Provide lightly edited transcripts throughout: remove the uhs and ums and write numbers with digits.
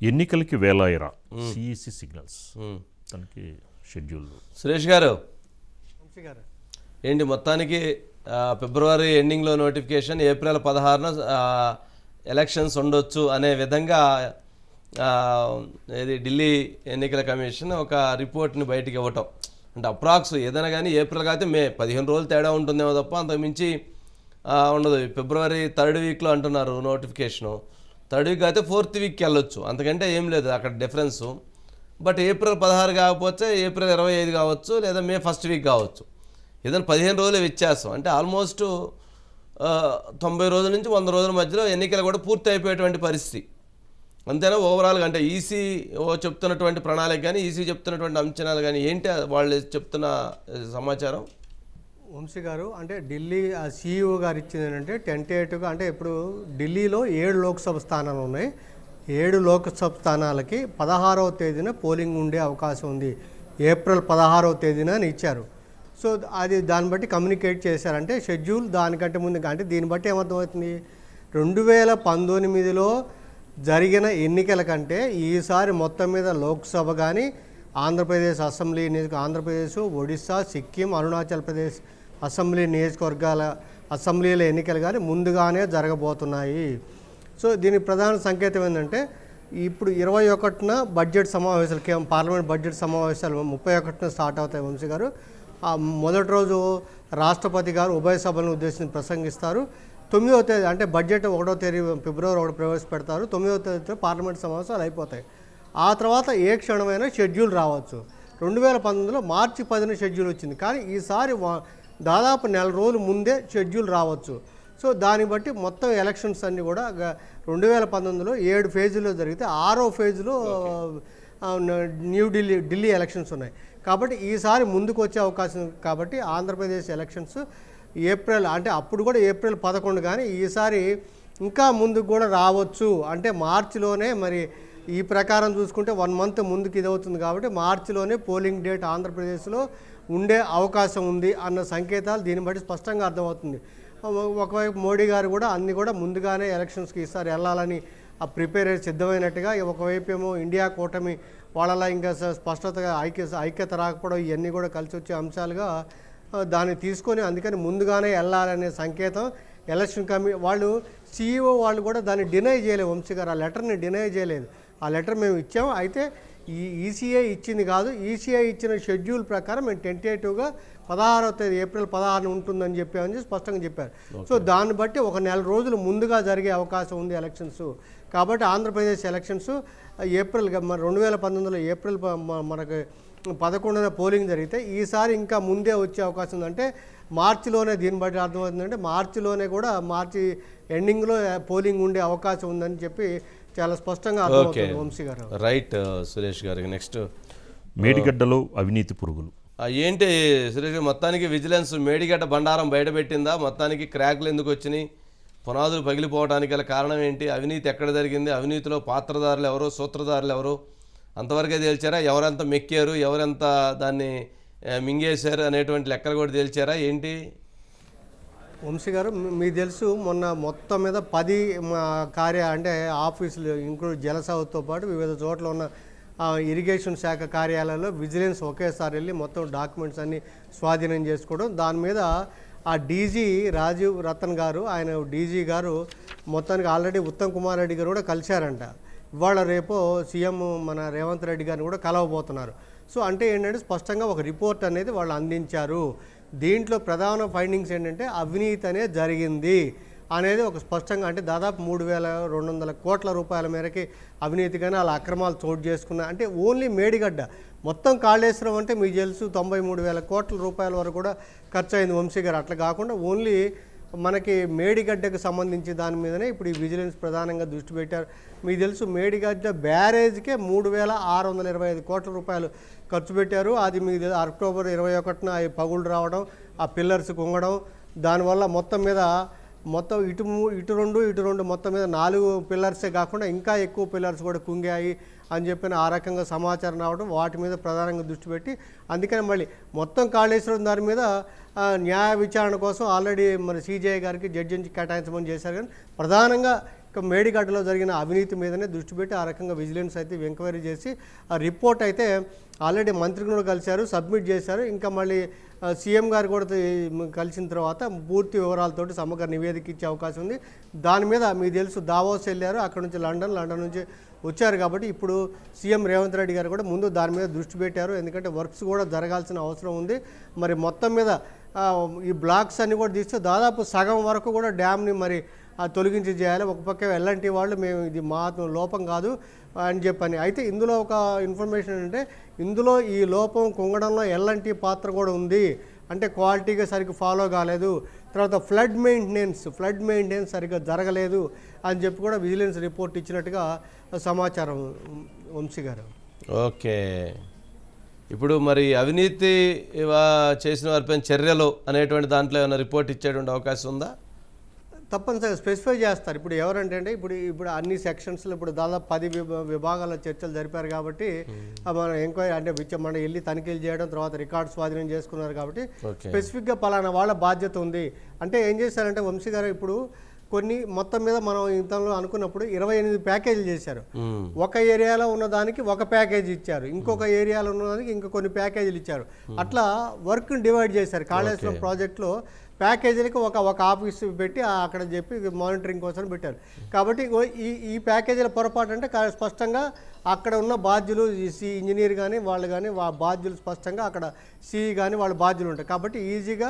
ఎన్నికలకి వేలాయరా CEC signals దానికి schedule. Suresh గారు ఏంటి మొత్తానికి ఫిబ్రవరి ఎండింగ్లో నోటిఫికేషన్, ఏప్రిల్ 16న ఎలక్షన్స్ ఉండొచ్చు అనే విధంగా ఇది ఢిల్లీ ఎన్నికల కమిషన్ ఒక రిపోర్ట్ని బయటికి ఇవ్వటం. అంటే అప్రాక్స్ ఏదైనా కానీ ఏప్రిల్ కాకపోతే మే 15 రోజులు తేడా ఉంటుందేమో తప్ప అంతకుమించి ఉండదు. ఫిబ్రవరి 3rd వీక్లో అంటున్నారు నోటిఫికేషను, 3rd వీక్ అయితే 4th వీక్కి వెళ్ళొచ్చు, అంతకంటే ఏం లేదు అక్కడ డిఫరెన్సు. బట్ ఏప్రిల్ 16 కాకపోతే ఏప్రిల్ 25 కావచ్చు, లేదా మే 1st వీక్ కావచ్చు. ఏదైనా 15 రోజులు వ్యత్యాసం. అంటే ఆల్మోస్ట్ 90 రోజుల నుంచి 100 రోజుల మధ్యలో ఎన్నికలు కూడా పూర్తి అయిపోయేటువంటి పరిస్థితి అంతేనా ఓవరాల్గా? అంటే ఈసీ చెప్తున్నటువంటి ప్రణాళిక కానీ, ఈసీ చెప్తున్నటువంటి అంచనాలు కానీ ఏంటి వాళ్ళు చెప్తున్న సమాచారం? వంశీ గారు, అంటే ఢిల్లీ సిఇఓ గారు ఇచ్చింది ఏంటంటే టెంటేటివ్గా, అంటే ఇప్పుడు ఢిల్లీలో 7 లోక్సభ స్థానాలు ఉన్నాయి. 7 లోక్సభ స్థానాలకి 16వ తేదీన పోలింగ్ ఉండే అవకాశం ఉంది, ఏప్రిల్ 16వ తేదీన అని ఇచ్చారు. సో అది దాన్ని బట్టి కమ్యూనికేట్ చేశారంటే షెడ్యూల్ దానికంటే ముందు. అంటే దీన్ని బట్టి ఏమర్థమవుతుంది, 2019లో జరిగిన ఎన్నికల కంటే ఈసారి మొత్తం మీద లోక్సభ కానీ, ఆంధ్రప్రదేశ్ అసెంబ్లీ ఆంధ్రప్రదేశ్, ఒడిశా, సిక్కిం, అరుణాచల్ ప్రదేశ్ అసెంబ్లీ నియోజకవర్గాల అసెంబ్లీల ఎన్నికలు కానీ ముందుగానే జరగబోతున్నాయి. సో దీనికి ప్రధాన సంకేతం ఏంటంటే ఇప్పుడు 21న బడ్జెట్ సమావేశాలు, పార్లమెంట్ బడ్జెట్ సమావేశాలు 31న స్టార్ట్ అవుతాయి. వంశీ గారు మొదటి రోజు రాష్ట్రపతి గారు ఉభయ సభలను ఉద్దేశించి ప్రసంగిస్తారు. 9వ తేదీ అంటే బడ్జెట్ 1వ తేదీ ఫిబ్రవరి 1 ప్రవేశపెడతారు. 9వ తేదీతో పార్లమెంట్ సమావేశాలు అయిపోతాయి. ఆ తర్వాత ఏ క్షణమైనా షెడ్యూల్ రావచ్చు. 2019లో మార్చి 10న షెడ్యూల్ వచ్చింది, కానీ ఈసారి దాదాపు నెల రోజులు ముందే షెడ్యూల్ రావచ్చు. సో దాన్ని బట్టి మొత్తం ఎలక్షన్స్ అన్నీ కూడా 2019లో 7 ఫేజుల్లో జరిగితే 6వ ఫేజ్లో ఢిల్లీ ఎలక్షన్స్ ఉన్నాయి. కాబట్టి ఈసారి ముందుకు వచ్చే అవకాశం. కాబట్టి ఆంధ్రప్రదేశ్ ఎలక్షన్స్ ఏప్రిల్, అంటే అప్పుడు కూడా ఏప్రిల్ 11, కానీ ఈసారి ఇంకా ముందుకు కూడా రావచ్చు. అంటే మార్చిలోనే, మరి ఈ ప్రకారం చూసుకుంటే 1 మంత్ ముందుకు ఇది అవుతుంది. కాబట్టి మార్చిలోనే పోలింగ్ డేట్ ఆంధ్రప్రదేశ్లో ఉండే అవకాశం ఉంది అన్న సంకేతాలు దీన్ని బట్టి స్పష్టంగా అర్థమవుతుంది. ఒకవైపు మోడీ గారు కూడా అన్ని కూడా ముందుగానే ఎలక్షన్స్కి ఈసారి వెళ్ళాలని ప్రిపేర్ అయ్యి సిద్ధమైనట్టుగా, ఒకవైపు ఏమో ఇండియా కూటమి వాళ్ళలా ఇంకా స్పష్టతగా ఐక్యత రాకపోవడం, ఇవన్నీ కూడా కలిసి వచ్చే అంశాలుగా దాన్ని తీసుకొని అందుకని ముందుగానే వెళ్ళాలనే సంకేతం ఎలక్షన్ వాళ్ళు సిఇఓ వాళ్ళు కూడా దాన్ని డినై చేయలేదు. వంశీ గారు ఆ లెటర్ని డినై చేయలేదు. ఆ లెటర్ మేము ఇచ్చాము, అయితే ఈ ఈసీఐ ఇచ్చింది కాదు, ఈసీఐ ఇచ్చిన షెడ్యూల్ ప్రకారం మేము టెంటేటివ్గా 16వ తేదీ ఏప్రిల్ 16 ఉంటుందని చెప్పామని స్పష్టంగా చెప్పారు. సో దాన్ని బట్టి ఒక నెల రోజులు ముందుగా జరిగే అవకాశం ఉంది ఎలక్షన్స్. కాబట్టి ఆంధ్రప్రదేశ్ ఎలక్షన్స్ ఏప్రిల్ 2019లో ఏప్రిల్ మనకి 11న పోలింగ్ జరిగితే ఈసారి ఇంకా ముందే వచ్చే అవకాశం ఉంది. అంటే మార్చిలోనే, దీన్ని బట్టి అర్థమవుతుందంటే మార్చిలోనే కూడా మార్చి ఎండింగ్లో పోలింగ్ ఉండే అవకాశం ఉందని చెప్పి చాలా స్పష్టంగా అర్థమవుతుంది. వంశీ గారు రైట్. సురేష్ గారికి నెక్స్ట్ మేడిగడ్డలో అవినీతి పురుగులు ఏంటి సురేష్ గారు? మొత్తానికి విజిలెన్స్ మేడిగడ్డ బండారం బయటపెట్టిందా? మొత్తానికి క్రాక్లు ఎందుకు వచ్చినాయి? పునాదులు పగిలిపోవడానికి గల కారణం ఏంటి? అవినీతి ఎక్కడ జరిగింది? అవినీతిలో పాత్రదారులు ఎవరు, సూత్రధారులు ఎవరు అంతవరకే తేల్చారా? ఎవరెంత మెక్కారు, ఎవరెంత దాన్ని మింగేశారు అనేటువంటి లెక్కలు కూడా తేల్చారా ఏంటి? వంశీ గారు, మీకు తెలుసు మొన్న మొత్తం మీద 10 అంటే ఆఫీసులు ఇంక్లూడ్ జలసౌతో పాటు వివిధ చోట్ల ఉన్న ఇరిగేషన్ శాఖ కార్యాలయాల్లో విజిలెన్స్ ఒకేసారి వెళ్ళి మొత్తం డాక్యుమెంట్స్ అన్నీ స్వాధీనం చేసుకోవడం. దాని మీద ఆ డీజీ రాజీవ్ రతన్ గారు, ఆయన డీజీ గారు మొత్తానికి ఆల్రెడీ ఉత్తమ్ కుమార్ రెడ్డి గారు కూడా కలిశారంట. ఇవాళ రేపు సీఎం మన రేవంత్ రెడ్డి గారిని కూడా కలవబోతున్నారు. సో అంటే ఏంటంటే స్పష్టంగా ఒక రిపోర్ట్ అనేది వాళ్ళు అందించారు. దీంట్లో ప్రధాన ఫైండింగ్స్ ఏంటంటే అవినీతి అనేది జరిగింది అనేది ఒక స్పష్టంగా, అంటే దాదాపు 3,200 కోట్ల రూపాయల మేరకి అవినీతి కానీ అలా అక్రమాలు చోటు చేసుకున్నా. అంటే ఓన్లీ మేడిగడ్డ మొత్తం కాళేశ్వరం అంటే మీకు తెలుసు 93,000 కోట్ల రూపాయల వరకు కూడా ఖర్చు అయింది వంశీ గారు. అట్లా కాకుండా ఓన్లీ మనకి మేడిగడ్డకు సంబంధించి దాని మీదనే ఇప్పుడు ఈ విజిలెన్స్ ప్రధానంగా దృష్టి పెట్టారు. మీకు తెలుసు మేడిగడ్డ బ్యారేజ్కే 3,625 కోట్ల రూపాయలు ఖర్చు పెట్టారు. అది మీకు అక్టోబర్ 21న అవి పగుళ్ళు రావడం, ఆ పిల్లర్స్ కుంగడం, దానివల్ల మొత్తం మీద ఇటు రెండు మొత్తం మీద 4 పిల్లర్సే కాకుండా ఇంకా ఎక్కువ పిల్లర్స్ కూడా కుంగాయి అని చెప్పిన ఆ రకంగా సమాచారం రావడం, వాటి మీద ప్రధానంగా దృష్టి పెట్టి అందుకని మళ్ళీ మొత్తం కాళేశ్వరం దాని మీద న్యాయ విచారణ కోసం ఆల్రెడీ మన సిజేఐ గారికి జడ్జిని కేటాయించమని చేశారు. కానీ ప్రధానంగా మేడిగడ్డలో జరిగిన అవినీతి మీదనే దృష్టి పెట్టి ఆ రకంగా విజిలెన్స్ అయితే ఎంక్వైరీ చేసి ఆ రిపోర్ట్ అయితే ఆల్రెడీ మంత్రిని కూడా కలిశారు, సబ్మిట్ చేశారు. ఇంకా మళ్ళీ సీఎం గారు కూడా కలిసిన తర్వాత పూర్తి వివరాలతోటి సమగ్ర నివేదిక ఇచ్చే అవకాశం ఉంది. దాని మీద మీకు తెలుసు దావోస్ వెళ్ళారు, అక్కడ నుంచి లండన్ నుంచి వచ్చారు. కాబట్టి ఇప్పుడు సీఎం రేవంత్ రెడ్డి గారు కూడా ముందు దాని మీద దృష్టి పెట్టారు. ఎందుకంటే వర్క్స్ కూడా జరగాల్సిన అవసరం ఉంది. మరి మొత్తం మీద ఈ బ్లాక్స్ అన్ని కూడా తీస్తే దాదాపు సగం వరకు కూడా డ్యామ్ని మరి తొలగించి చేయాలి. ఒక పక్క ఎల్ఎన్టీ వాళ్ళు మేము ఇది మా లోపం కాదు అని చెప్పని. అయితే ఇందులో ఒక ఇన్ఫర్మేషన్ ఏంటంటే ఇందులో ఈ లోపం కుంగడంలో ఎల్ఎన్టీ పాత్ర కూడా ఉంది. అంటే క్వాలిటీగా సరిగ్గా ఫాలో కాలేదు, తర్వాత ఫ్లడ్ మెయింటెనెన్స్ సరిగ్గా జరగలేదు అని చెప్పి కూడా విజిలెన్స్ రిపోర్ట్ ఇచ్చినట్టుగా సమాచారం వంశీ గారు. ఓకే, ఇప్పుడు మరి అవినీతి చేసిన వారిపైన చర్యలు అనేటువంటి దాంట్లో ఏమైనా రిపోర్ట్ ఇచ్చేటువంటి అవకాశం ఉందా? తప్పనిసరిగా స్పెసిఫై చేస్తారు. ఇప్పుడు ఎవరంటే ఇప్పుడు అన్ని సెక్షన్స్లో ఇప్పుడు దాదాపు 10 విభాగాల చర్చలు జరిపారు. కాబట్టి మన ఎంక్వైరీ అంటే మన వెళ్ళి తనిఖీలు చేయడం, తర్వాత రికార్డ్ స్వాధీనం చేసుకున్నారు. కాబట్టి స్పెసిఫిక్గా పలానా వాళ్ళ బాధ్యత ఉంది అంటే ఏం చేశారంటే వంశీ గారు ఇప్పుడు కొన్ని మొత్తం మీద మనం ఇంతలో అనుకున్నప్పుడు 28 ప్యాకేజీలు చేశారు. ఒక ఏరియాలో ఉన్నదానికి ఒక ప్యాకేజీ ఇచ్చారు, ఇంకొక ఏరియాలో ఉన్నదానికి ఇంకా కొన్ని ప్యాకేజీలు ఇచ్చారు. అట్లా వర్క్ని డివైడ్ చేశారు. కాళేశ్వరం ప్రాజెక్టులో ప్యాకేజీలకి ఒక ఆఫీస్ పెట్టి అక్కడ చెప్పి మానిటరింగ్ కోసం పెట్టారు. కాబట్టి ఈ ప్యాకేజీల పొరపాటు అంటే స్పష్టంగా అక్కడ ఉన్న బాధ్యులు సి ఇంజనీర్ కానీ వాళ్ళు కానీ బాధ్యులు స్పష్టంగా అక్కడ సిఈ కానీ వాళ్ళ బాధ్యులు ఉంటాయి. కాబట్టి ఈజీగా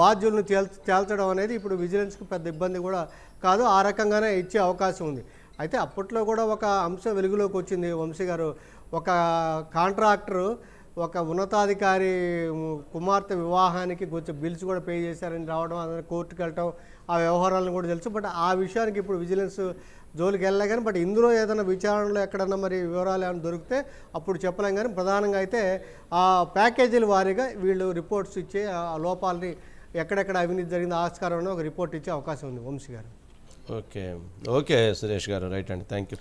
బాధ్యులను తేల్చడం అనేది ఇప్పుడు విజిలెన్స్కి పెద్ద ఇబ్బంది కూడా కాదు, ఆ రకంగానే ఇచ్చే అవకాశం ఉంది. అయితే అప్పట్లో కూడా ఒక అంశం వెలుగులోకి వచ్చింది వంశీ గారు. ఒక కాంట్రాక్టరు ఒక ఉన్నతాధికారి కుమార్తె వివాహానికి కొంచెం బిల్స్ కూడా పే చేశారని రావడం, అదే కోర్టుకు వెళ్ళటం, ఆ వ్యవహారాలను కూడా తెలుసు. బట్ ఆ విషయానికి ఇప్పుడు విజిలెన్స్ జోలికి వెళ్ళలే కానీ బట్ ఇందులో ఏదైనా విచారణలో ఎక్కడన్నా మరి వివరాలు ఏమైనా దొరికితే అప్పుడు చెప్పలేం. కానీ ప్రధానంగా అయితే ఆ ప్యాకేజీల వారీగా వీళ్ళు రిపోర్ట్స్ ఇచ్చే ఆ లోపాలని ఎక్కడెక్కడ అవినీతి జరిగిందో ఆస్కారంలో ఒక రిపోర్ట్ ఇచ్చే అవకాశం ఉంది వంశీ గారు. ఓకే సురేష్ గారు, రైట్ అండి, థ్యాంక్ యూ.